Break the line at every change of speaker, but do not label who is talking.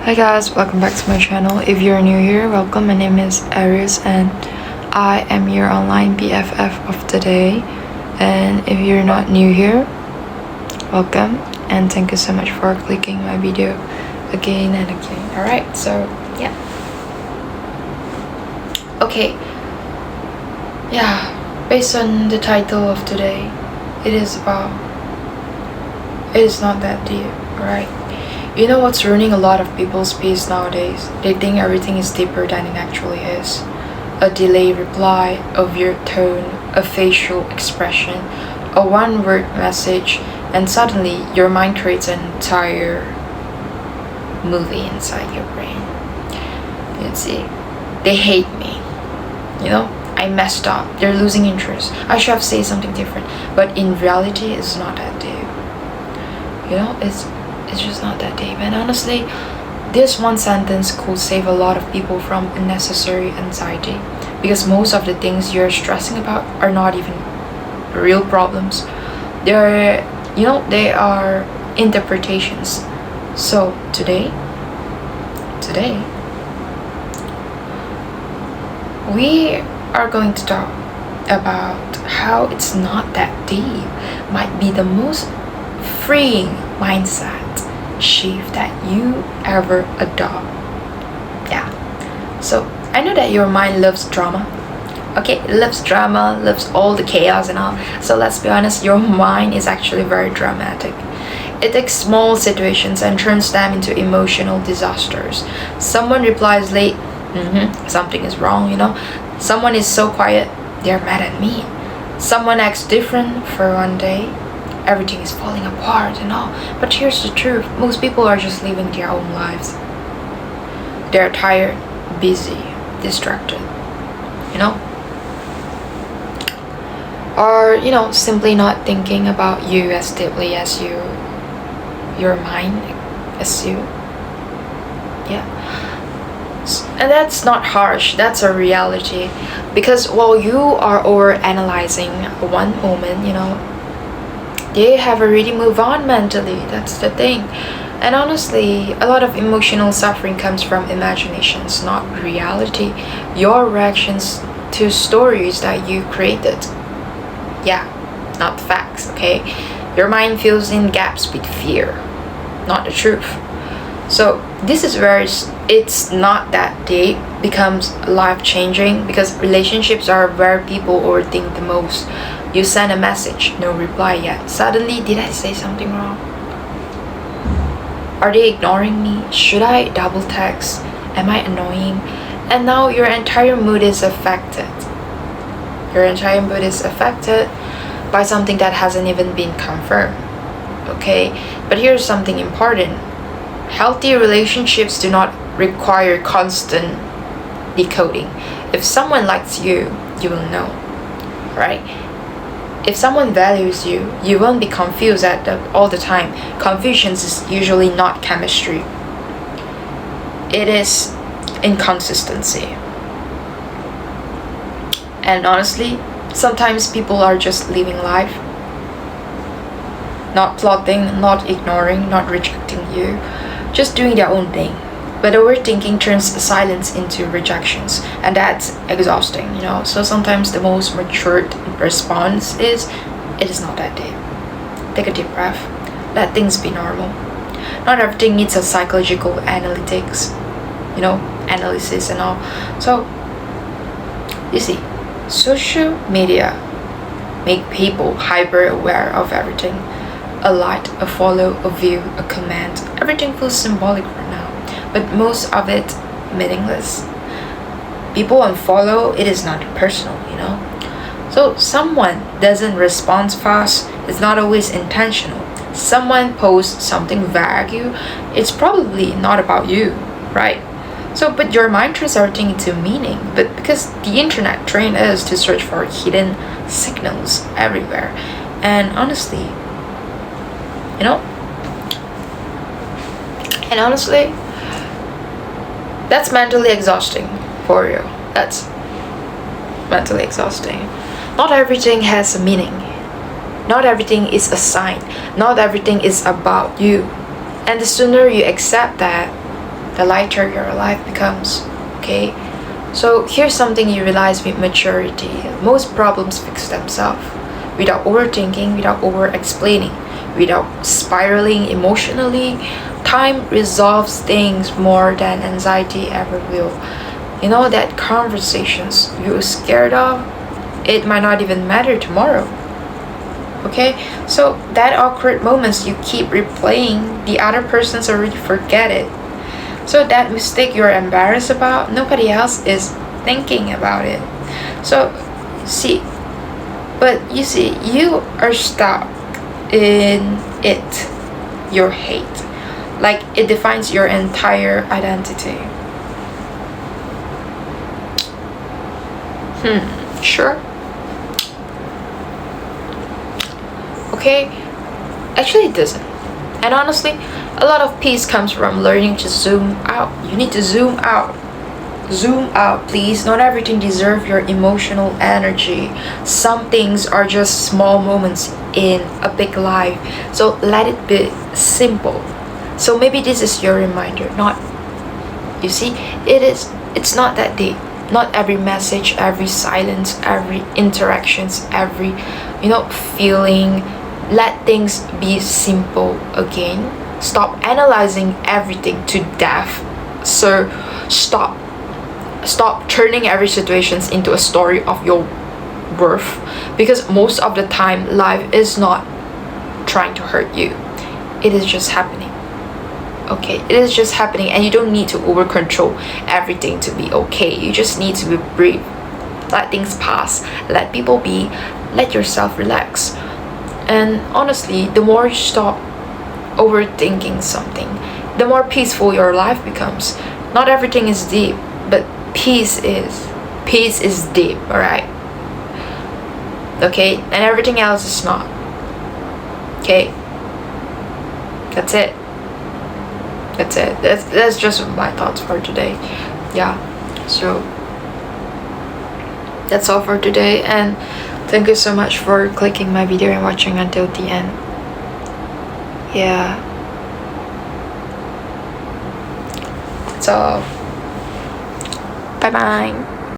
Hi guys, welcome back to my channel. If you're new here, welcome. My name is Aries and I am your online BFF of today. And if you're not new here, welcome and thank you so much for clicking my video again and again. Alright, so yeah. Okay. Yeah, based on the title of today, it is not that deep, alright? You know what's ruining a lot of people's peace nowadays? They think everything is deeper than it actually is. A delayed reply, a weird tone, a facial expression, a one-word message, and suddenly your mind creates an entire movie inside your brain. You see, they hate me. You know, I messed up. They're losing interest. I should have said something different. But in reality, it's not that deep. You know, it's just not that deep. And honestly, this one sentence could save a lot of people from unnecessary anxiety, because most of the things you're stressing about are not even real problems. They are interpretations. So today we are going to talk about how it's not that deep might be the most freeing mindset shift that you ever adopt. Yeah. So I know that your mind loves drama. Okay, it loves drama, loves all the chaos and all. So let's be honest, your mind is actually very dramatic. It takes small situations and turns them into emotional disasters. Someone replies late, something is wrong, you know. Someone is so quiet, they're mad at me. Someone acts different for one day, everything is falling apart and all. But here's the truth, most people are just living their own lives. They're tired, busy, distracted, you know, or simply not thinking about you as deeply as your mind as you. Yeah. And that's not harsh, that's a reality, because while you are over analyzing one moment, they have already moved on mentally. That's the thing. And honestly, a lot of emotional suffering comes from imaginations, not reality. Your reactions to stories that you created. Yeah, not facts, okay? Your mind fills in gaps with fear, not the truth. So this is where it's not that deep becomes life-changing, because relationships are where people overthink the most. You send a message, no reply yet. Suddenly, did I say something wrong? Are they ignoring me? Should I double text? Am I annoying? And now your entire mood is affected. Your entire mood is affected by something that hasn't even been confirmed. Okay? But here's something important. Healthy relationships do not require constant decoding. If someone likes you, you will know, right? If someone values you, you won't be confused all the time. Confusion is usually not chemistry. It is inconsistency. And honestly, sometimes people are just living life, not plotting, not ignoring, not rejecting you, just doing their own thing. But overthinking turns silence into rejections, and that's exhausting, So sometimes the most matured response is, it is not that deep. Take a deep breath. Let things be normal. Not everything needs a psychological analysis and all. So, you see, social media make people hyper aware of everything. A like, a follow, a view, a comment, everything feels symbolic right now, but most of it meaningless. People unfollow, it is not personal, So someone doesn't respond fast, it's not always intentional. Someone posts something vague, it's probably not about you, right? So, but your mind turns everything into meaning, but because the internet trained us to search for hidden signals everywhere. And honestly, that's mentally exhausting for you. That's mentally exhausting. Not everything has a meaning. Not everything is a sign. Not everything is about you. And the sooner you accept that, the lighter your life becomes. Okay, so here's something you realize with maturity: most problems fix themselves without overthinking, without over explaining, without spiraling emotionally. Time resolves things more than anxiety ever will. You know, that conversations you're scared of, it might not even matter tomorrow. Okay, so that awkward moments you keep replaying, the other person's already forget it. So that mistake you're embarrassed about, nobody else is thinking about it. So see, but you see, you are stuck in it, your hate. Like it defines your entire identity. Sure. Okay, actually it doesn't. And honestly, a lot of peace comes from learning to zoom out. You need to zoom out. Zoom out, please. Not everything deserves your emotional energy. Some things are just small moments in a big life. So let it be simple. So maybe this is your reminder. Not, you see, it's not that deep. Not every message, every silence, every interactions, every, feeling. Let things be simple again. Stop analyzing everything to death. So stop turning every situation into a story of your worth, because most of the time life is not trying to hurt you. It is just happening. Okay, it is just happening, and you don't need to over control everything to be okay. You just need to be brave. Let things pass. Let people be. Let yourself relax. And honestly, the more you stop overthinking something, the more peaceful your life becomes. Not everything is deep, but peace is deep, alright? Okay, and everything else is not. Okay, that's it. That's just my thoughts for today. Yeah, so that's all for today, and thank you so much for clicking my video and watching until the end. Yeah, that's all. Bye bye.